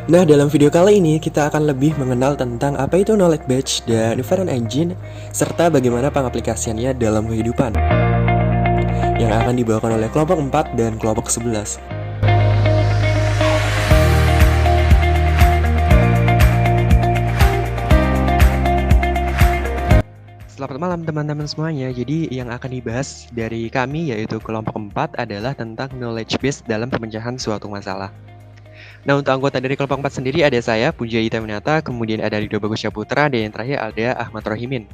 Nah, dalam video kali ini kita akan lebih mengenal tentang apa itu knowledge base dan inference engine, serta bagaimana pengaplikasiannya dalam kehidupan, yang akan dibawakan oleh kelompok 4 dan kelompok 11. Selamat malam teman-teman semuanya. Jadi yang akan dibahas dari kami yaitu kelompok 4 adalah tentang knowledge base dalam pemecahan suatu masalah. Nah, untuk anggota dari kelompok 4 sendiri ada saya, Puja Itaminata, kemudian ada Rido Bagus Syaputra, dan yang terakhir ada Ahmad Rohimin.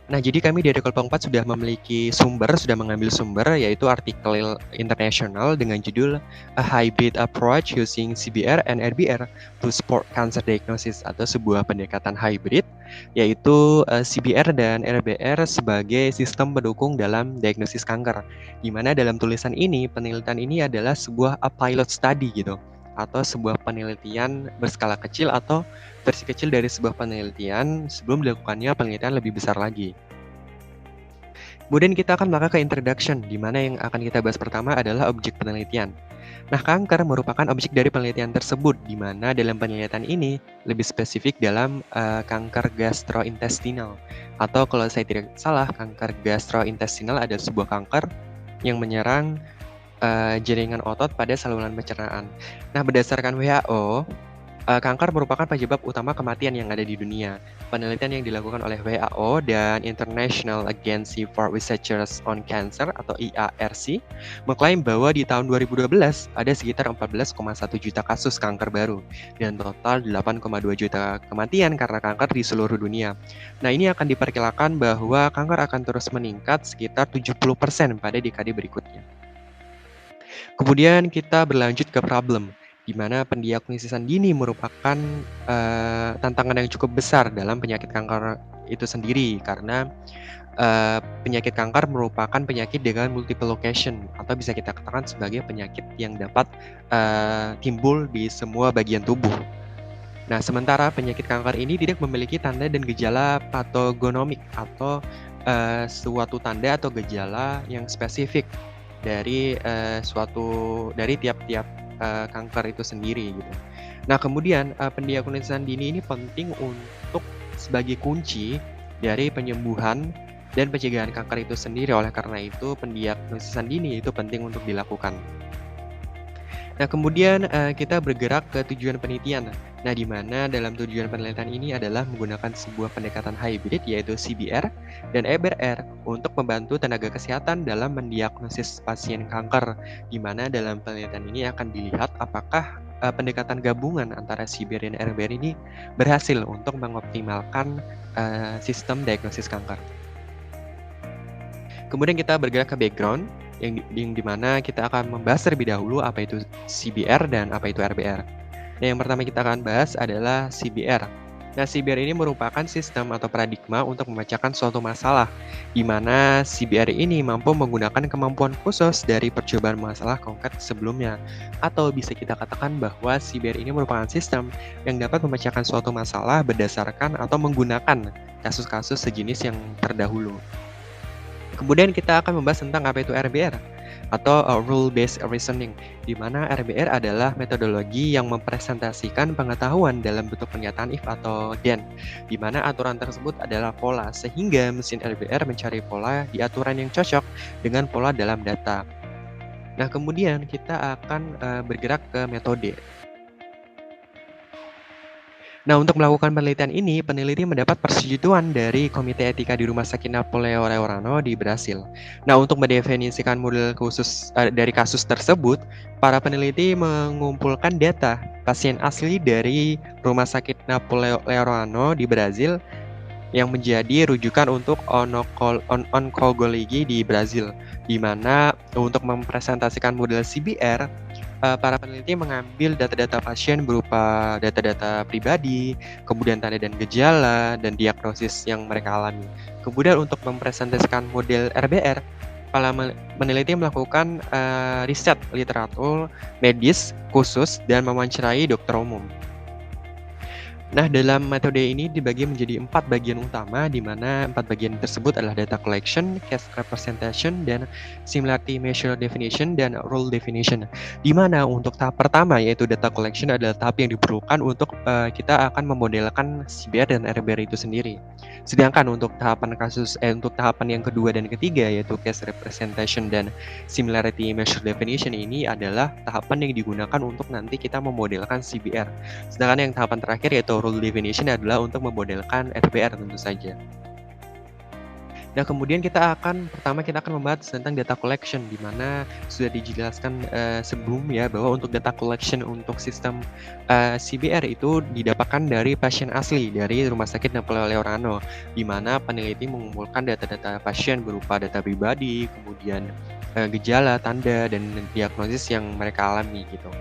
Nah, jadi kami dari kelompok 4 sudah memiliki sudah mengambil sumber, yaitu artikel internasional dengan judul A Hybrid Approach Using CBR and RBR to Support Cancer Diagnosis, atau sebuah pendekatan hybrid, yaitu CBR dan RBR sebagai sistem pendukung dalam diagnosis kanker. Di mana dalam tulisan ini, penelitian ini adalah sebuah pilot study gitu, atau sebuah penelitian berskala kecil atau versi kecil dari sebuah penelitian sebelum dilakukannya penelitian lebih besar lagi. Kemudian kita akan melakukan ke introduction, di mana yang akan kita bahas pertama adalah objek penelitian. Nah, kanker merupakan objek dari penelitian tersebut, di mana dalam penelitian ini lebih spesifik dalam kanker gastrointestinal. Atau kalau saya tidak salah, kanker gastrointestinal adalah sebuah kanker yang menyerang jaringan otot pada saluran pencernaan. Nah, berdasarkan WHO, kanker merupakan penyebab utama kematian yang ada di dunia. Penelitian yang dilakukan oleh WHO dan International Agency for Research on Cancer atau IARC mengklaim bahwa di tahun 2012 ada sekitar 14,1 juta kasus kanker baru dan total 8,2 juta kematian karena kanker di seluruh dunia. Nah, ini akan diperkirakan bahwa kanker akan terus meningkat sekitar 70% pada dekade berikutnya. Kemudian kita berlanjut ke problem, di mana pendiagnosisan dini merupakan tantangan yang cukup besar dalam penyakit kanker itu sendiri, karena penyakit kanker merupakan penyakit dengan multiple location, atau bisa kita katakan sebagai penyakit yang dapat timbul di semua bagian tubuh. Nah, sementara penyakit kanker ini tidak memiliki tanda dan gejala patogenomik, atau suatu tanda atau gejala yang spesifik dari tiap-tiap kanker itu sendiri gitu. Nah, kemudian pendiagnosisan dini ini penting untuk sebagai kunci dari penyembuhan dan pencegahan kanker itu sendiri. Oleh karena itu, pendiagnosisan dini itu penting untuk dilakukan. Nah, kemudian kita bergerak ke tujuan penelitian. Nah, di mana dalam tujuan penelitian ini adalah menggunakan sebuah pendekatan hybrid, yaitu CBR dan RBR, untuk membantu tenaga kesehatan dalam mendiagnosis pasien kanker. Di mana dalam penelitian ini akan dilihat apakah pendekatan gabungan antara CBR dan RBR ini berhasil untuk mengoptimalkan sistem diagnosis kanker. Kemudian kita bergerak ke background, yang dimana kita akan membahas terlebih dahulu apa itu CBR dan apa itu RBR. Nah, yang pertama kita akan bahas adalah CBR. Nah, CBR ini merupakan sistem atau paradigma untuk memecahkan suatu masalah, di mana CBR ini mampu menggunakan kemampuan khusus dari percobaan masalah konkret sebelumnya. Atau bisa kita katakan bahwa CBR ini merupakan sistem yang dapat memecahkan suatu masalah berdasarkan atau menggunakan kasus-kasus sejenis yang terdahulu. Kemudian kita akan membahas tentang apa itu RBR atau Rule Based Reasoning, di mana RBR adalah metodologi yang mempresentasikan pengetahuan dalam bentuk pernyataan if atau then, di mana aturan tersebut adalah pola, sehingga mesin RBR mencari pola di aturan yang cocok dengan pola dalam data. Nah, kemudian kita akan bergerak ke metode. Nah, untuk melakukan penelitian ini, peneliti mendapat persetujuan dari Komite Etika di Rumah Sakit Napoleo Leorano di Brasil. Nah, untuk mendefinisikan model khusus dari kasus tersebut, para peneliti mengumpulkan data pasien asli dari Rumah Sakit Napoleo Leorano di Brasil yang menjadi rujukan untuk onkologi di Brasil, di mana untuk mempresentasikan model CBR, para peneliti mengambil data-data pasien berupa data-data pribadi, kemudian tanda dan gejala, dan diagnosis yang mereka alami. Kemudian untuk mempresentasikan model RBR, para peneliti melakukan riset literatur medis khusus dan mewawancarai dokter umum. Nah, dalam metode ini dibagi menjadi 4 bagian utama, di mana 4 bagian tersebut adalah data collection, case representation, dan similarity measure definition, dan rule definition. Di mana untuk tahap pertama, yaitu data collection adalah tahap yang diperlukan untuk kita akan memodelkan CBR dan RBR itu sendiri. Sedangkan untuk tahapan yang kedua dan ketiga, yaitu case representation dan similarity measure definition ini adalah tahapan yang digunakan untuk nanti kita memodelkan CBR. Sedangkan yang tahapan terakhir yaitu rule definition adalah untuk memodelkan RBR tentu saja. Nah, kemudian pertama kita akan membahas tentang data collection, di mana sudah dijelaskan sebelumnya bahwa untuk data collection untuk sistem CBR itu didapatkan dari pasien asli dari Rumah Sakit Napoleon Leorano, di mana peneliti mengumpulkan data-data pasien berupa data pribadi, kemudian gejala, tanda, dan diagnosis yang mereka alami gitu.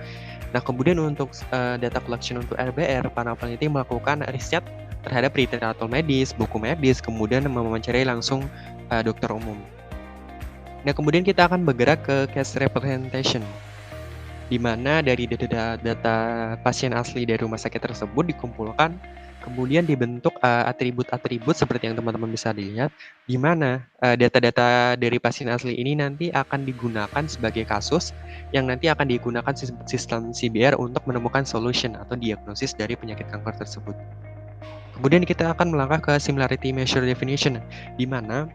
Nah, kemudian untuk data collection untuk RBR, para peneliti melakukan riset terhadap literatur medis, buku medis, kemudian mewawancarai langsung dokter umum. Nah, kemudian kita akan bergerak ke case representation, di mana dari data pasien asli dari rumah sakit tersebut dikumpulkan, kemudian dibentuk atribut-atribut seperti yang teman-teman bisa dilihat, di mana data-data dari pasien asli ini nanti akan digunakan sebagai kasus yang nanti akan digunakan sistem CBR untuk menemukan solution atau diagnosis dari penyakit kanker tersebut. Kemudian kita akan melangkah ke similarity measure definition, di mana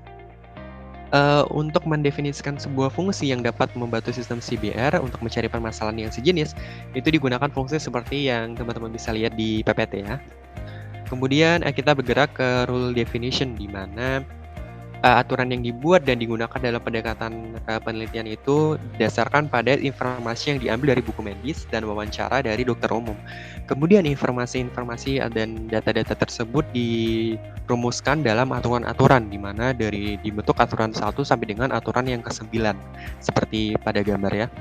untuk mendefinisikan sebuah fungsi yang dapat membantu sistem CBR untuk mencari permasalahan yang sejenis, itu digunakan fungsi seperti yang teman-teman bisa lihat di PPT ya. Kemudian kita bergerak ke rule definition, di mana aturan yang dibuat dan digunakan dalam pendekatan penelitian itu didasarkan pada informasi yang diambil dari buku medis dan wawancara dari dokter umum. Kemudian informasi-informasi dan data-data tersebut dirumuskan dalam aturan-aturan, di mana dibentuk aturan 1 sampai dengan aturan yang ke-9 seperti pada gambar ya.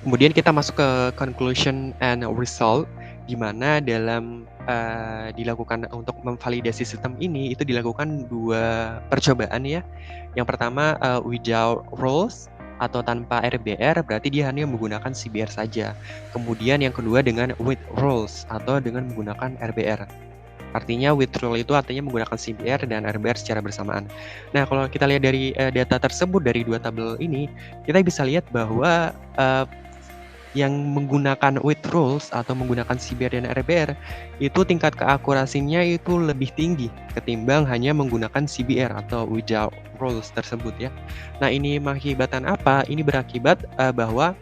Kemudian kita masuk ke conclusion and result, di mana dalam dilakukan untuk memvalidasi sistem ini itu dilakukan 2 percobaan ya. Yang pertama without rules atau tanpa RBR, berarti dia hanya menggunakan CBR saja. Kemudian yang kedua dengan with rules atau dengan menggunakan RBR. Artinya with rule itu artinya menggunakan CBR dan RBR secara bersamaan. Nah, kalau kita lihat dari data tersebut dari 2 tabel ini, kita bisa lihat bahwa yang menggunakan with rules atau menggunakan CBR dan RBR itu tingkat keakurasinya itu lebih tinggi ketimbang hanya menggunakan CBR atau without rules tersebut ya. Nah, ini mengakibatkan apa? Ini berakibat bahwa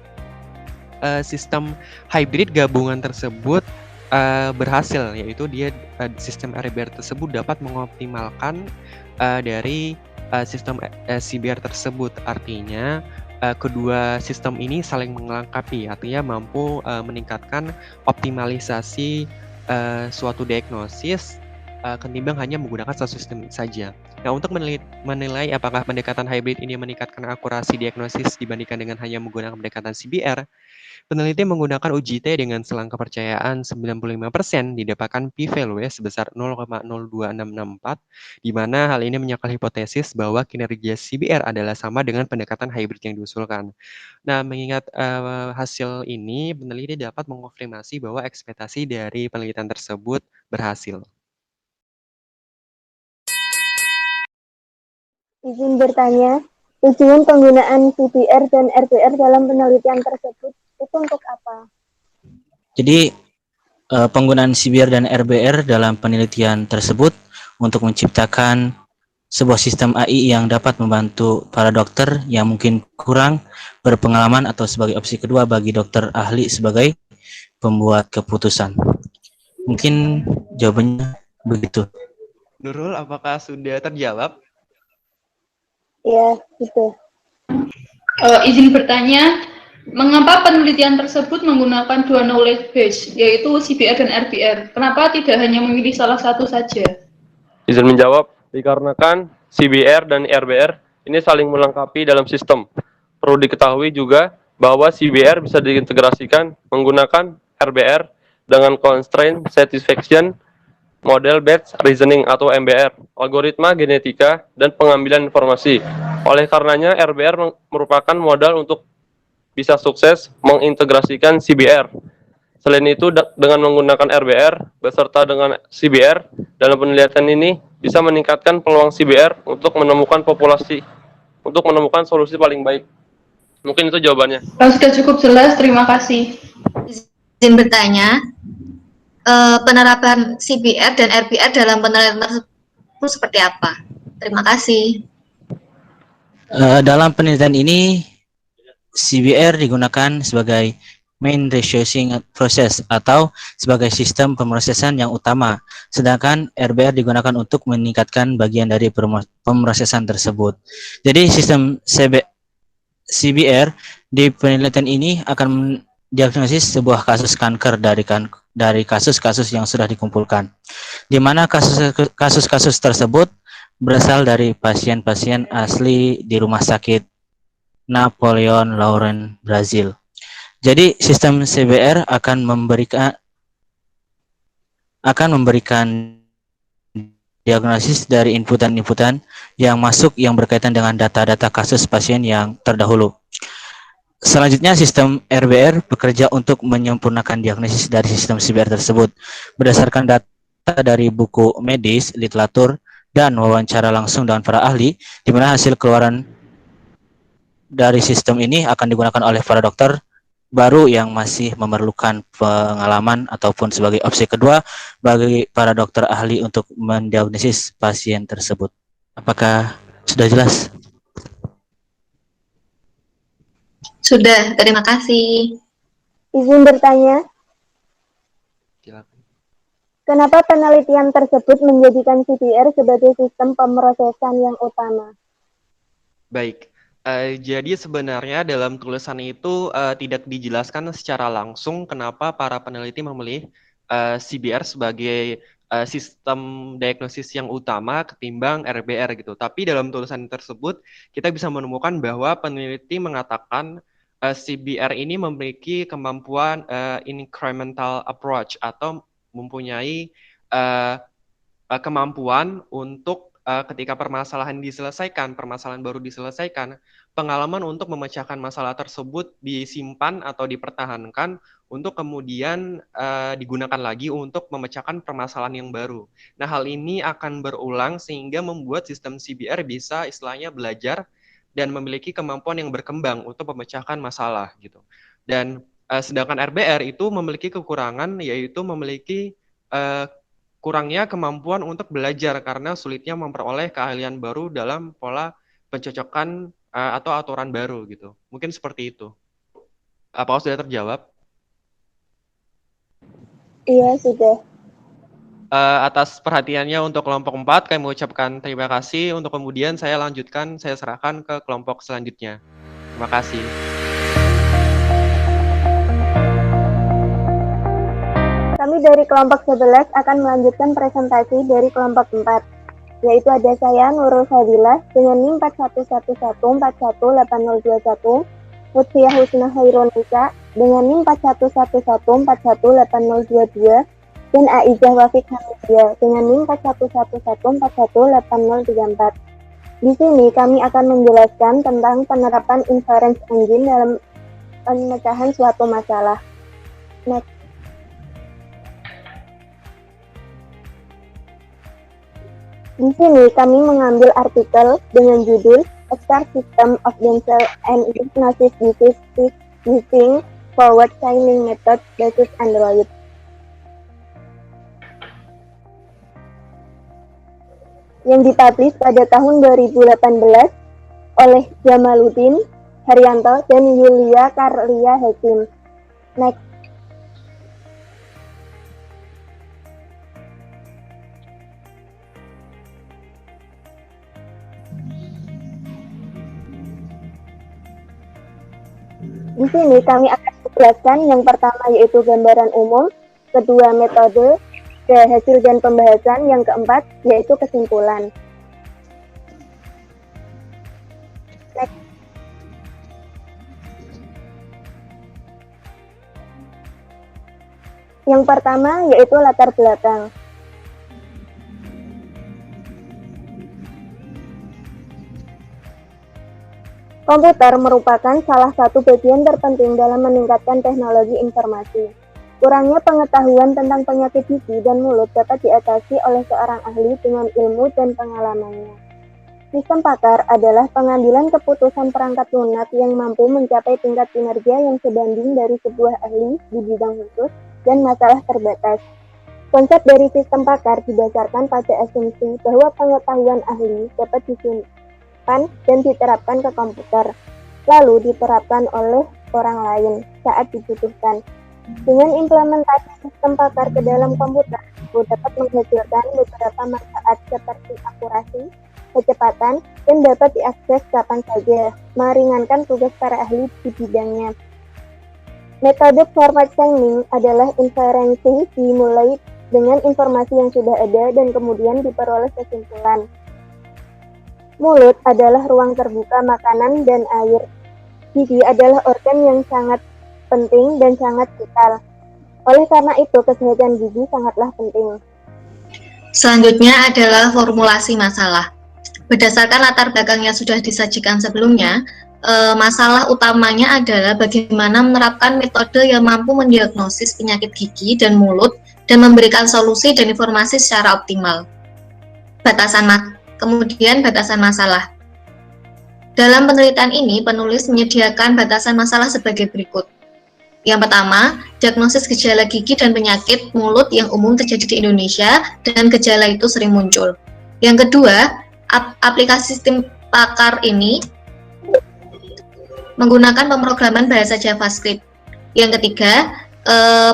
sistem hybrid gabungan tersebut berhasil, yaitu sistem RBR tersebut dapat mengoptimalkan dari sistem CBR tersebut. Artinya kedua sistem ini saling melengkapi, artinya mampu meningkatkan optimalisasi suatu diagnosis ketimbang hanya menggunakan satu sistem saja. Nah, untuk menilai apakah pendekatan hybrid ini meningkatkan akurasi diagnosis dibandingkan dengan hanya menggunakan pendekatan CBR, peneliti menggunakan uji T dengan selang kepercayaan 95% didapatkan p-value sebesar 0,02664, di mana hal ini menyangkal hipotesis bahwa kinerja CBR adalah sama dengan pendekatan hybrid yang diusulkan. Nah, mengingat hasil ini, peneliti dapat mengonfirmasi bahwa ekspektasi dari penelitian tersebut berhasil. Izin bertanya, tujuan penggunaan CBR dan RBR dalam penelitian tersebut itu untuk apa? Jadi penggunaan CBR dan RBR dalam penelitian tersebut untuk menciptakan sebuah sistem AI yang dapat membantu para dokter yang mungkin kurang berpengalaman atau sebagai opsi kedua bagi dokter ahli sebagai pembuat keputusan. Mungkin jawabannya begitu. Nurul, apakah sudah terjawab? Ya, gitu. Izin bertanya, mengapa penelitian tersebut menggunakan 2 knowledge base, yaitu CBR dan RBR? Kenapa tidak hanya memilih salah satu saja? Izin menjawab, dikarenakan CBR dan RBR ini saling melengkapi dalam sistem. Perlu diketahui juga bahwa CBR bisa diintegrasikan menggunakan RBR dengan constraint satisfaction model based reasoning atau MBR, algoritma genetika, dan pengambilan informasi. Oleh karenanya, RBR merupakan modal untuk bisa sukses mengintegrasikan CBR. Selain itu, dengan menggunakan RBR beserta dengan CBR, dalam penelitian ini bisa meningkatkan peluang CBR untuk menemukan solusi paling baik. Mungkin itu jawabannya. Sudah cukup jelas, terima kasih. Izin bertanya, penerapan CBR dan RBR dalam penelitian tersebut seperti apa? Terima kasih. Dalam penelitian ini, CBR digunakan sebagai main researching process atau sebagai sistem pemrosesan yang utama, sedangkan RBR digunakan untuk meningkatkan bagian dari pemrosesan tersebut. Jadi sistem CBR di penelitian ini akan mendiagnosis sebuah kasus kanker dari kasus-kasus yang sudah dikumpulkan, di mana kasus-kasus tersebut berasal dari pasien-pasien asli di rumah sakit Napoleon Lauren, Brazil. Jadi sistem CBR akan memberikan diagnosis dari inputan-inputan yang masuk yang berkaitan dengan data-data kasus pasien yang terdahulu. Selanjutnya, sistem RBR bekerja untuk menyempurnakan diagnosis dari sistem CBR tersebut berdasarkan data dari buku medis, literatur, dan wawancara langsung dengan para ahli, di mana hasil keluaran dari sistem ini akan digunakan oleh para dokter baru yang masih memerlukan pengalaman ataupun sebagai opsi kedua bagi para dokter ahli untuk mendiagnosis pasien tersebut. Apakah sudah jelas? Sudah, terima kasih. Izin bertanya, Silakan. kenapa penelitian tersebut menjadikan CBR sebagai sistem pemrosesan yang utama? Baik. Jadi sebenarnya dalam tulisan itu tidak dijelaskan secara langsung kenapa para peneliti memilih CBR sebagai sistem diagnosis yang utama ketimbang RBR gitu. Tapi dalam tulisan tersebut kita bisa menemukan bahwa peneliti mengatakan CBR ini memiliki kemampuan incremental approach atau mempunyai kemampuan untuk ketika permasalahan baru diselesaikan, pengalaman untuk memecahkan masalah tersebut disimpan atau dipertahankan untuk kemudian digunakan lagi untuk memecahkan permasalahan yang baru. Nah, hal ini akan berulang sehingga membuat sistem CBR bisa istilahnya belajar dan memiliki kemampuan yang berkembang untuk memecahkan masalah gitu. Dan sedangkan RBR itu memiliki kekurangan, yaitu memiliki kurangnya kemampuan untuk belajar karena sulitnya memperoleh keahlian baru dalam pola pencocokan atau aturan baru gitu. Mungkin seperti itu. Apakah sudah terjawab? Iya, sudah. Atas perhatiannya untuk kelompok 4, kami mengucapkan terima kasih. Untuk kemudian saya serahkan ke kelompok selanjutnya. Terima kasih. Kami dari kelompok 11 akan melanjutkan presentasi dari kelompok 4, yaitu ada saya, Nurul Fadilah, dengan NIM 4111418021, Lutfiah Husna Hairunisa, dengan NIM 4111418022, dan Aizah Wafik Hamidia, dengan NIM 4111418034. Di sini kami akan menjelaskan tentang penerapan inference engine dalam pemecahan suatu masalah. Next. Di sini kami mengambil artikel dengan judul A Star System of Dental and Diagnosis Disease Using Forward Chaining Method Basis Android. Yang dipublish pada tahun 2018 oleh Jamaluddin Haryanto dan Yulia Karlia Hakim. Next. Di sini kami akan menjelaskan yang pertama yaitu gambaran umum, kedua metode, hasil dan pembahasan, yang keempat yaitu kesimpulan. Next. Yang pertama yaitu latar belakang. Komputer merupakan salah satu bagian terpenting dalam meningkatkan teknologi informasi. Kurangnya pengetahuan tentang penyakit gigi dan mulut dapat diatasi oleh seorang ahli dengan ilmu dan pengalamannya. Sistem pakar adalah pengambilan keputusan perangkat lunak yang mampu mencapai tingkat kinerja yang sebanding dari sebuah ahli di bidang khusus dan masalah terbatas. Konsep dari sistem pakar didasarkan pada asumsi bahwa pengetahuan ahli dapat disimpan dan diterapkan ke komputer, lalu diterapkan oleh orang lain saat dibutuhkan. Dengan implementasi sistem pakar ke dalam komputer, dapat menghasilkan beberapa manfaat seperti akurasi, kecepatan, dan dapat diakses kapan saja, meringankan tugas para ahli di bidangnya. Metode forward chaining adalah inferensi dimulai dengan informasi yang sudah ada dan kemudian diperoleh kesimpulan. Mulut adalah ruang terbuka makanan dan air. Gigi adalah organ yang sangat penting dan sangat vital. Oleh karena itu, kesehatan gigi sangatlah penting. Selanjutnya adalah formulasi masalah. Berdasarkan latar belakang yang sudah disajikan sebelumnya, masalah utamanya adalah bagaimana menerapkan metode yang mampu mendiagnosis penyakit gigi dan mulut dan memberikan solusi dan informasi secara optimal. Kemudian batasan masalah. Dalam penelitian ini, penulis menyediakan batasan masalah sebagai berikut. Yang pertama, diagnosis gejala gigi dan penyakit mulut yang umum terjadi di Indonesia dan gejala itu sering muncul. Yang kedua, aplikasi sistem pakar ini menggunakan pemrograman bahasa JavaScript. Yang ketiga,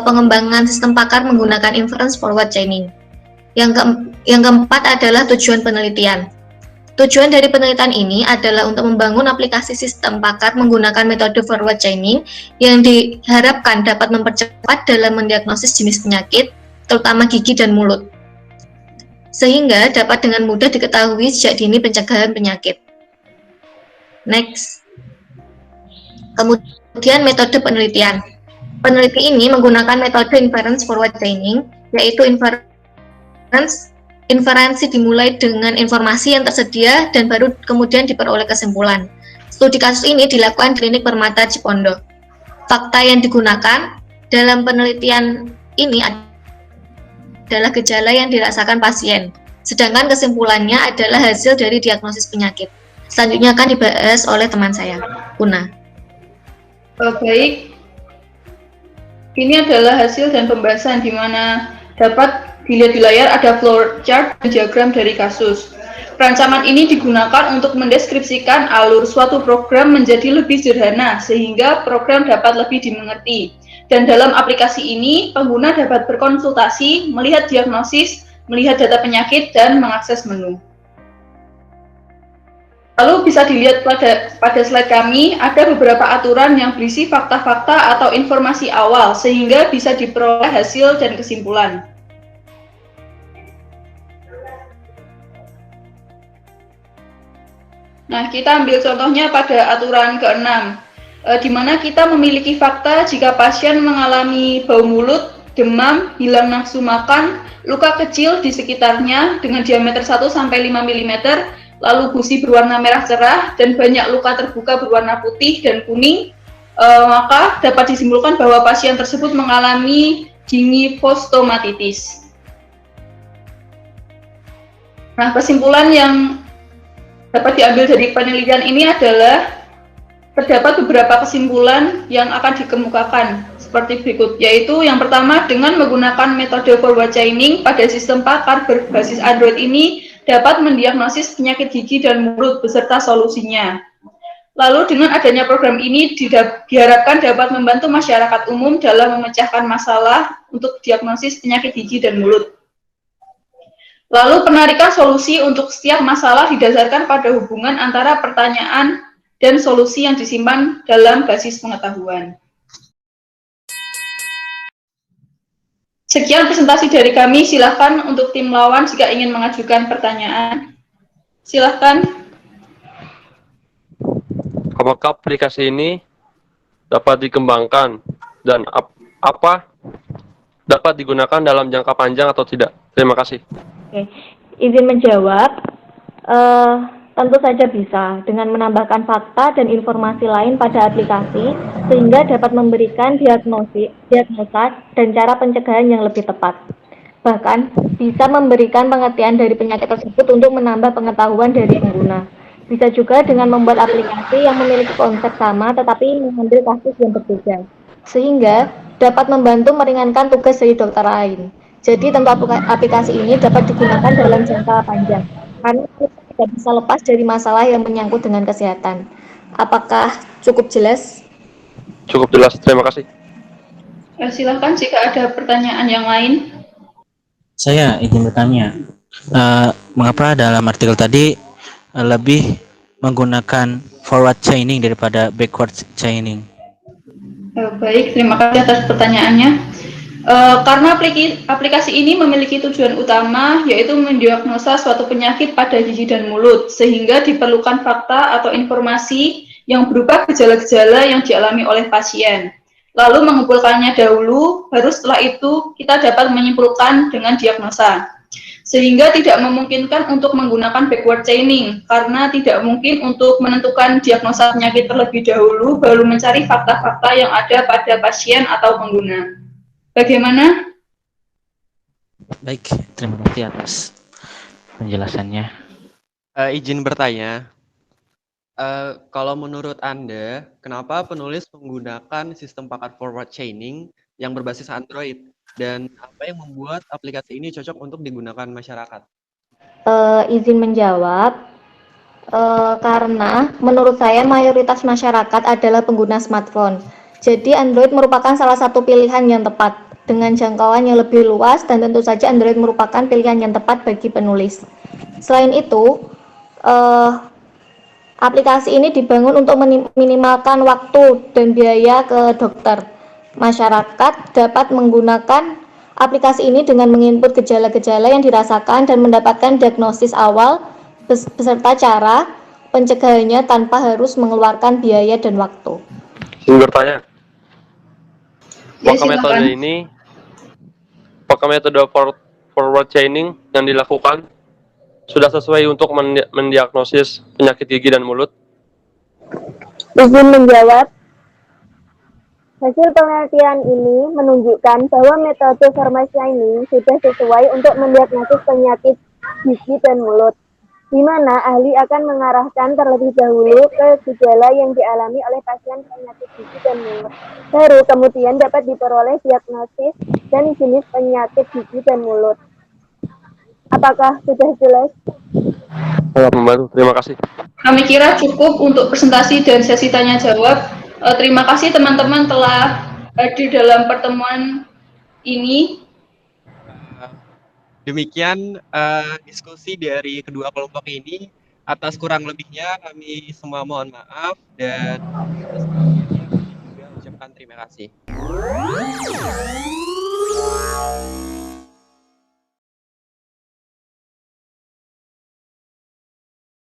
pengembangan sistem pakar menggunakan inference forward chaining. Yang keempat adalah tujuan penelitian. Tujuan dari penelitian ini adalah untuk membangun aplikasi sistem pakar menggunakan metode forward chaining yang diharapkan dapat mempercepat dalam mendiagnosis jenis penyakit, terutama gigi dan mulut, sehingga dapat dengan mudah diketahui sejak dini pencegahan penyakit. Next. Kemudian metode penelitian. Peneliti ini menggunakan metode inference forward chaining, yaitu inferensi dimulai dengan informasi yang tersedia dan baru kemudian diperoleh kesimpulan. Studi kasus ini dilakukan di Klinik Permata Cipondo. Fakta yang digunakan dalam penelitian ini adalah gejala yang dirasakan pasien, sedangkan kesimpulannya adalah hasil dari diagnosis penyakit. Selanjutnya akan dibahas oleh teman saya, Una. Baik, ini adalah hasil dan pembahasan di mana dapat dilihat di layar ada flowchart dan diagram dari kasus. Perancaman ini digunakan untuk mendeskripsikan alur suatu program menjadi lebih sederhana sehingga program dapat lebih dimengerti. Dan dalam aplikasi ini, pengguna dapat berkonsultasi, melihat diagnosis, melihat data penyakit, dan mengakses menu. Lalu bisa dilihat pada slide kami, ada beberapa aturan yang berisi fakta-fakta atau informasi awal sehingga bisa diperoleh hasil dan kesimpulan. Nah, kita ambil contohnya pada aturan ke-6, di mana kita memiliki fakta jika pasien mengalami bau mulut, demam, hilang nafsu makan, luka kecil di sekitarnya dengan diameter 1-5 mm, lalu gusi berwarna merah cerah, dan banyak luka terbuka berwarna putih dan kuning, maka dapat disimpulkan bahwa pasien tersebut mengalami gingivostomatidis. Nah, kesimpulan yang dapat diambil dari penelitian ini adalah terdapat beberapa kesimpulan yang akan dikemukakan seperti berikut, yaitu yang pertama, dengan menggunakan metode forward chaining pada sistem pakar berbasis Android ini dapat mendiagnosis penyakit gigi dan mulut beserta solusinya. Lalu dengan adanya program ini diharapkan dapat membantu masyarakat umum dalam memecahkan masalah untuk diagnosis penyakit gigi dan mulut. Lalu penarikan solusi untuk setiap masalah didasarkan pada hubungan antara pertanyaan dan solusi yang disimpan dalam basis pengetahuan. Sekian presentasi dari kami, silakan untuk tim lawan jika ingin mengajukan pertanyaan. Silakan. Apakah aplikasi ini dapat dikembangkan dan apa dapat digunakan dalam jangka panjang atau tidak? Terima kasih. Oke, izin menjawab. Tentu saja bisa, dengan menambahkan fakta dan informasi lain pada aplikasi, sehingga dapat memberikan diagnosa, dan cara pencegahan yang lebih tepat. Bahkan, bisa memberikan pengertian dari penyakit tersebut untuk menambah pengetahuan dari pengguna. Bisa juga dengan membuat aplikasi yang memiliki konsep sama tetapi mengambil kasus yang berbeda, sehingga dapat membantu meringankan tugas dari dokter lain. Jadi tentu aplikasi ini dapat digunakan dalam jangka panjang, karena tidak bisa lepas dari masalah yang menyangkut dengan kesehatan. Apakah cukup jelas? Cukup jelas, terima kasih. Silahkan jika ada pertanyaan yang lain. Saya izin bertanya, mengapa dalam artikel tadi lebih menggunakan forward chaining daripada backward chaining? Baik, terima kasih atas pertanyaannya. Karena aplikasi ini memiliki tujuan utama yaitu mendiagnosa suatu penyakit pada gigi dan mulut, sehingga diperlukan fakta atau informasi yang berupa gejala-gejala yang dialami oleh pasien. Lalu mengumpulkannya dahulu, baru setelah itu kita dapat menyimpulkan dengan diagnosa. Sehingga tidak memungkinkan untuk menggunakan backward chaining, karena tidak mungkin untuk menentukan diagnosa penyakit terlebih dahulu, baru mencari fakta-fakta yang ada pada pasien atau pengguna. Bagaimana? Baik, terima kasih atas penjelasannya. Izin bertanya, kalau menurut Anda, kenapa penulis menggunakan sistem paket forward chaining yang berbasis Android? Dan apa yang membuat aplikasi ini cocok untuk digunakan masyarakat? Izin menjawab, karena menurut saya mayoritas masyarakat adalah pengguna smartphone. Jadi Android merupakan salah satu pilihan yang tepat dengan jangkauan yang lebih luas, dan tentu saja Android merupakan pilihan yang tepat bagi penulis. Selain itu, aplikasi ini dibangun untuk meminimalkan waktu dan biaya ke dokter. Masyarakat dapat menggunakan aplikasi ini dengan menginput gejala-gejala yang dirasakan dan mendapatkan diagnosis awal beserta cara pencegahannya tanpa harus mengeluarkan biaya dan waktu. Izin bertanya. Ya, Apakah metode forward chaining yang dilakukan sudah sesuai untuk mendiagnosis penyakit gigi dan mulut? Izin menjawab, hasil penelitian ini menunjukkan bahwa metode forward chaining sudah sesuai untuk mendiagnosis penyakit gigi dan mulut, di mana ahli akan mengarahkan terlebih dahulu ke gejala yang dialami oleh pasien penyakit gigi dan mulut. Baru kemudian dapat diperoleh diagnosis dan jenis penyakit gigi dan mulut. Apakah sudah jelas? Sangat membantu, terima kasih. Kami kira cukup untuk presentasi dan sesi tanya jawab. Terima kasih teman-teman telah hadir dalam pertemuan ini. Demikian diskusi dari kedua kelompok ini. Atas kurang lebihnya kami semua mohon maaf, dan atas kami juga ucapkan terima kasih.